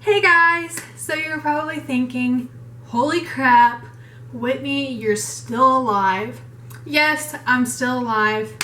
Hey guys! So you're probably thinking, holy crap, Whitney, you're still alive. Yes, I'm still alive.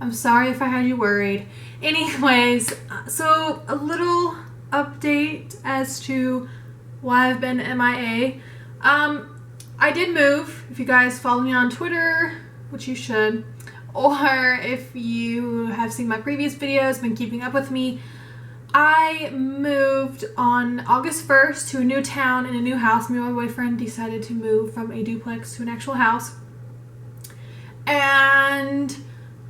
I'm sorry if I had you worried. Anyways, so a little update as to why I've been MIA. I did move. If you guys follow me on Twitter, which you should, or if you have seen my previous videos, been keeping up with me, I moved on August 1st to a new town and a new house. Me and my boyfriend decided to move from a duplex to an actual house. And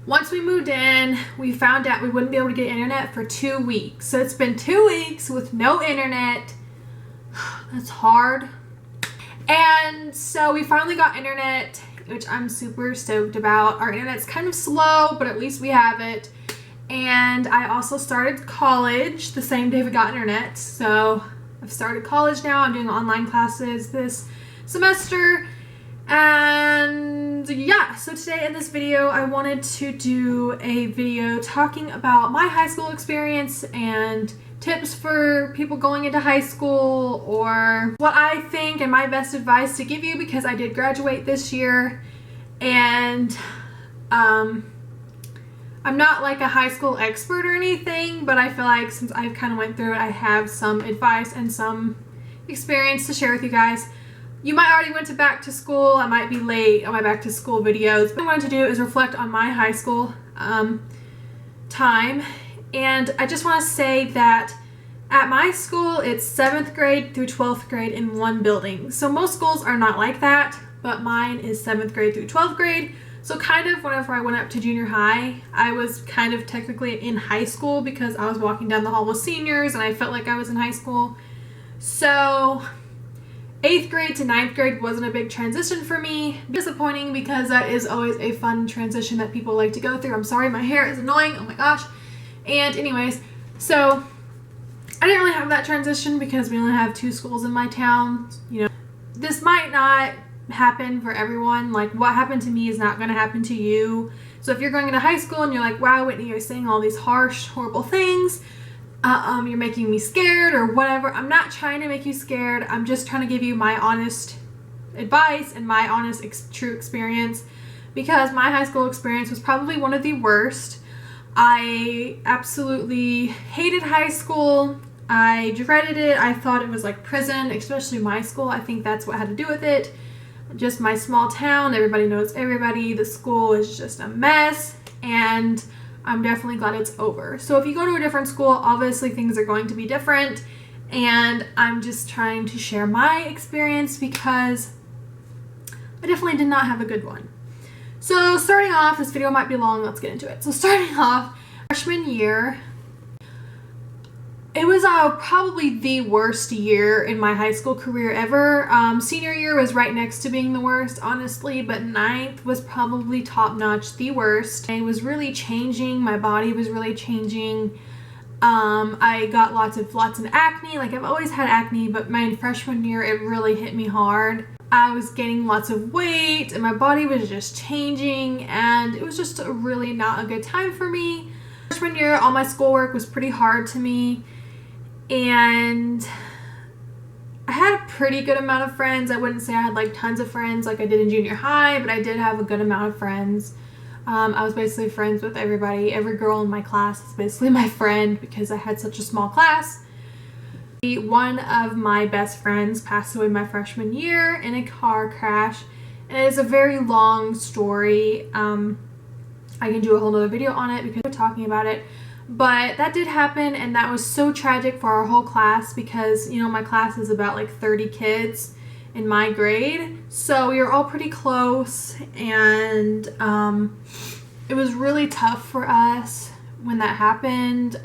once we moved in, we found out we wouldn't be able to get internet for 2 weeks. So it's been 2 weeks with no internet. That's hard. And so we finally got internet, which I'm super stoked about. Our internet's kind of slow, but at least we have it. And I also started college the same day we got internet. So I've started college now. I'm doing online classes this semester. And yeah, so today in this video, I wanted to do a video talking about my high school experience and tips for people going into high school, or what I think and my best advice to give you, because I did graduate this year. And I'm not like a high school expert or anything, but I feel like since I've kind of went through it, I have some advice and some experience to share with you guys. You might already went to back to school. I might be late on my back to school videos. What I wanted to do is reflect on my high school time. And I just want to say that at my school, it's 7th grade through 12th grade in one building. So most schools are not like that, but mine is 7th grade through 12th grade. So kind of whenever I went up to junior high, I was kind of technically in high school because I was walking down the hall with seniors and I felt like I was in high school. So 8th grade to 9th grade wasn't a big transition for me. Disappointing, because that is always a fun transition that people like to go through. I'm sorry, my hair is annoying. Oh my gosh. And anyways, so I didn't really have that transition because we only have 2 schools in my town. You know, this might not happen for everyone. Like, what happened to me is not going to happen to you. So if you're going into high school and you're like, wow, Whitney, you're saying all these harsh, horrible things, you're making me scared or whatever. I'm not trying to make you scared. I'm just trying to give you my honest advice and my honest true experience, because my high school experience was probably one of the worst. I absolutely hated high school. I dreaded it. I thought it was like prison, especially my school. I think that's what had to do with it. Just my small town, everybody knows everybody. The school is just a mess, and I'm definitely glad it's over. So if you go to a different school, obviously things are going to be different, and I'm just trying to share my experience because I definitely did not have a good one. So starting off, this video might be long, let's get into it. So starting off, freshman year, it was probably the worst year in my high school career ever. Senior year was right next to being the worst, honestly, but 9th was probably top-notch the worst. I was really changing. My body was really changing. I got lots of acne. Like, I've always had acne, but my freshman year, it really hit me hard. I was gaining lots of weight, and my body was just changing, and it was just really not a good time for me. Freshman year, all my schoolwork was pretty hard to me. And I had a pretty good amount of friends. I wouldn't say I had like tons of friends like I did in junior high, but I did have a good amount of friends. I was basically friends with everybody. Every girl in my class is basically my friend because I had such a small class. One of my best friends passed away my freshman year in a car crash, and it is a very long story. I can do a whole nother video on it because we're talking about it. But that did happen, and that was so tragic for our whole class because, you know, my class is about like 30 kids in my grade. So we were all pretty close, and it was really tough for us when that happened.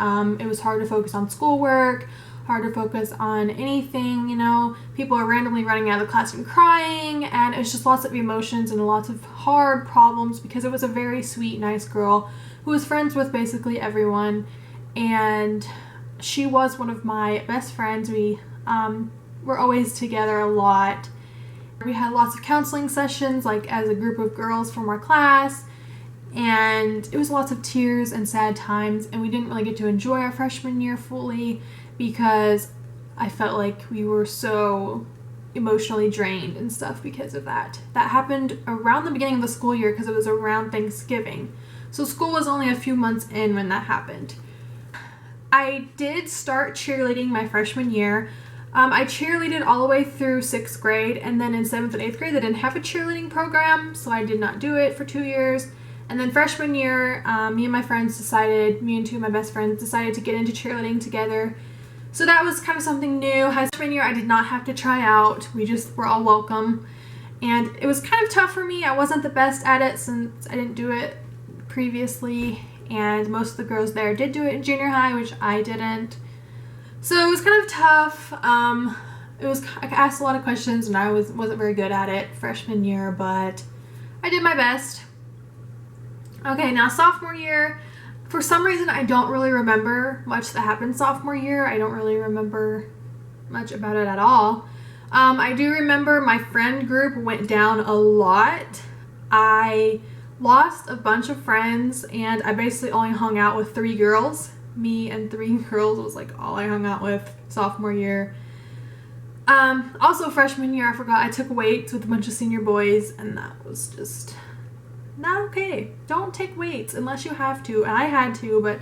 It was hard to focus on schoolwork, hard to focus on anything, you know. People are randomly running out of the classroom crying, and it was just lots of emotions and lots of hard problems because it was a very sweet, nice girl who was friends with basically everyone, and she was one of my best friends. We were always together a lot. We had lots of counseling sessions, like as a group of girls from our class, and it was lots of tears and sad times, and we didn't really get to enjoy our freshman year fully because I felt like we were so emotionally drained and stuff because of that. That happened around the beginning of the school year because it was around Thanksgiving. So school was only a few months in when that happened. I did start cheerleading my freshman year. I cheerleaded all the way through 6th grade, and then in 7th and 8th grade they didn't have a cheerleading program, so I did not do it for 2 years. And then freshman year, me and two of my best friends decided to get into cheerleading together. So that was kind of something new. Freshman year I did not have to try out. We just were all welcome. And it was kind of tough for me. I wasn't the best at it since I didn't do it previously, and most of the girls there did do it in junior high, which I didn't. So it was kind of tough. I asked a lot of questions and I wasn't very good at it freshman year, but I did my best. Okay, now sophomore year, for some reason I don't really remember much that happened sophomore year. I don't really remember much about it at all. I do remember my friend group went down a lot. I lost a bunch of friends, and I basically only hung out with 3 girls. Me and 3 girls was like all I hung out with sophomore year. Also freshman year, I forgot I took weights with a bunch of senior boys, and that was just not okay. Don't take weights unless you have to, and I had to, but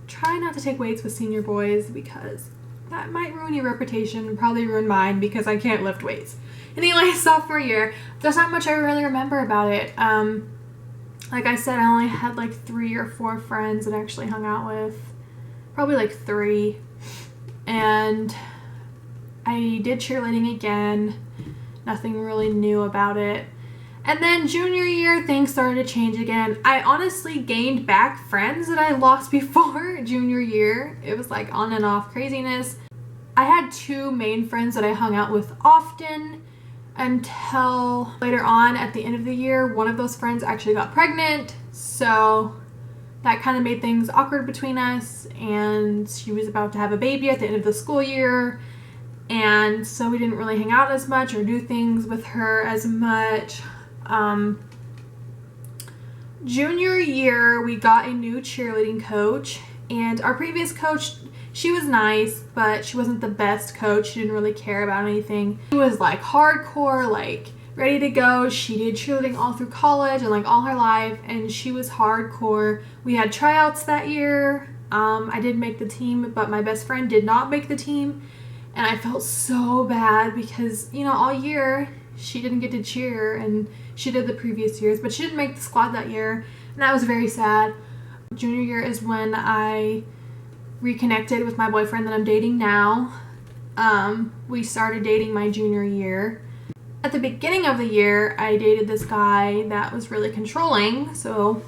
try not to take weights with senior boys because that might ruin your reputation and probably ruin mine because I can't lift weights. Anyway, sophomore year, there's not much I really remember about it. Like I said, I only had like 3 or 4 friends that I actually hung out with. Probably like 3. And I did cheerleading again. Nothing really new about it. And then junior year, things started to change again. I honestly gained back friends that I lost before junior year. It was like on and off craziness. I had 2 main friends that I hung out with often until later on at the end of the year. One of those friends actually got pregnant, so that kind of made things awkward between us, and she was about to have a baby at the end of the school year, and so we didn't really hang out as much or do things with her as much. Junior year, we got a new cheerleading coach, and our previous coach, she was nice, but she wasn't the best coach. She didn't really care about anything. She was like hardcore, like ready to go. She did cheerleading all through college and like all her life, and she was hardcore. We had tryouts that year. I did make the team, but my best friend did not make the team, and I felt so bad because, you know, all year she didn't get to cheer, and she did the previous years, but she didn't make the squad that year, and that was very sad. Junior year is when I reconnected with my boyfriend that I'm dating now. We started dating my junior year. At the beginning of the year, I dated this guy that was really controlling, so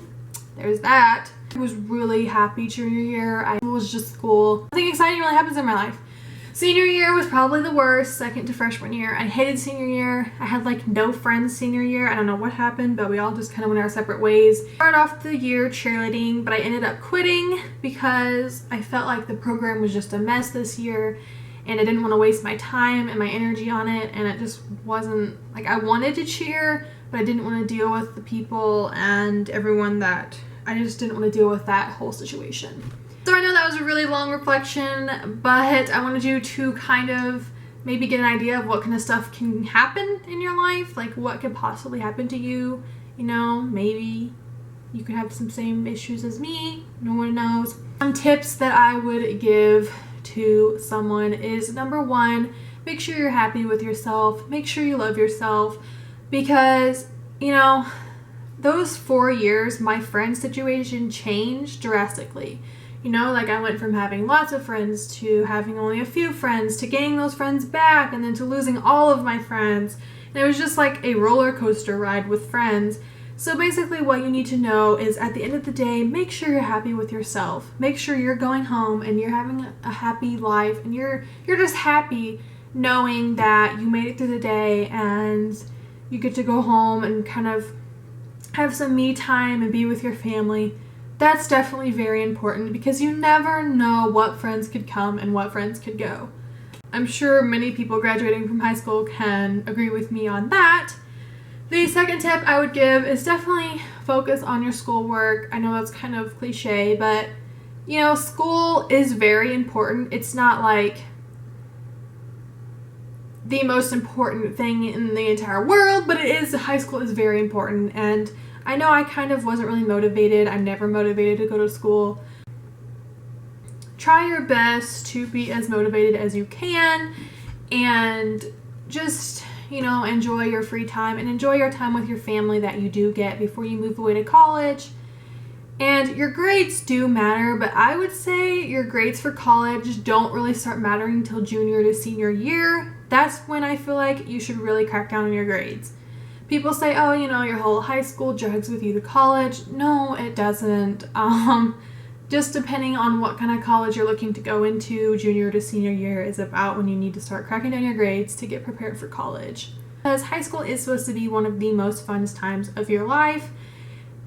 there's that. I was really happy junior year. It was just school. Nothing exciting really happens in my life. Senior year was probably the worst, second to freshman year. I hated senior year. I had like no friends senior year. I don't know what happened, but we all just kind of went our separate ways. Started off the year cheerleading, but I ended up quitting because I felt like the program was just a mess this year, and I didn't want to waste my time and my energy on it, and it just wasn't, like, I wanted to cheer, but I didn't want to deal with the people and everyone that, I just didn't want to deal with that whole situation. So I know that was a really long reflection, but I wanted you to kind of maybe get an idea of what kind of stuff can happen in your life, like what could possibly happen to you. You know, maybe you could have some same issues as me, no one knows. Some tips that I would give to someone is, number 1, make sure you're happy with yourself, make sure you love yourself, because, you know, those 4 years, my friend situation changed drastically. You know, like I went from having lots of friends to having only a few friends to gaining those friends back, and then to losing all of my friends. And it was just like a roller coaster ride with friends. So basically what you need to know is, at the end of the day, make sure you're happy with yourself. Make sure you're going home and you're having a happy life, and you're just happy knowing that you made it through the day and you get to go home and kind of have some me time and be with your family. That's definitely very important, because you never know what friends could come and what friends could go. I'm sure many people graduating from high school can agree with me on that. The second tip I would give is definitely focus on your schoolwork. I know that's kind of cliche, but, you know, school is very important. It's not like the most important thing in the entire world, but high school is very important. And I know I kind of wasn't really motivated. I'm never motivated to go to school. Try your best to be as motivated as you can, and just, enjoy your free time and enjoy your time with your family that you do get before you move away to college. And your grades do matter, but I would say your grades for college don't really start mattering until junior to senior year. That's when I feel like you should really crack down on your grades. People say, oh, your whole high school drags with you to college. No, it doesn't. Just depending on what kind of college you're looking to go into, junior to senior year is about when you need to start cracking down your grades to get prepared for college. Because high school is supposed to be one of the most funnest times of your life,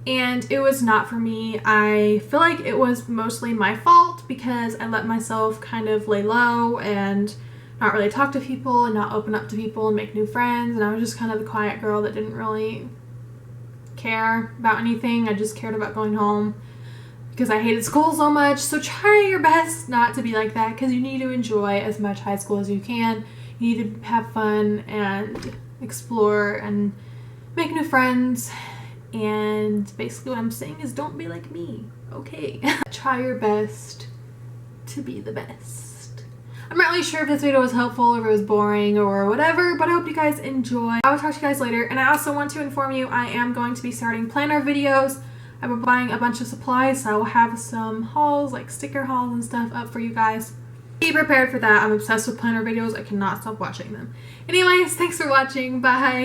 and it was not for me. I feel like it was mostly my fault because I let myself kind of lay low and not really talk to people and not open up to people and make new friends, and I was just kind of the quiet girl that didn't really care about anything. I just cared about going home because I hated school so much. So try your best not to be like that, because you need to enjoy as much high school as you can. You need to have fun and explore and make new friends. And basically what I'm saying is don't be like me, okay? Try your best to be the best. I'm not really sure if this video was helpful or if it was boring or whatever, but I hope you guys enjoy. I will talk to you guys later, and I also want to inform you I am going to be starting planner videos. I've been buying a bunch of supplies, so I will have some hauls, like sticker hauls and stuff up for you guys. Be prepared for that. I'm obsessed with planner videos. I cannot stop watching them. Anyways, thanks for watching. Bye.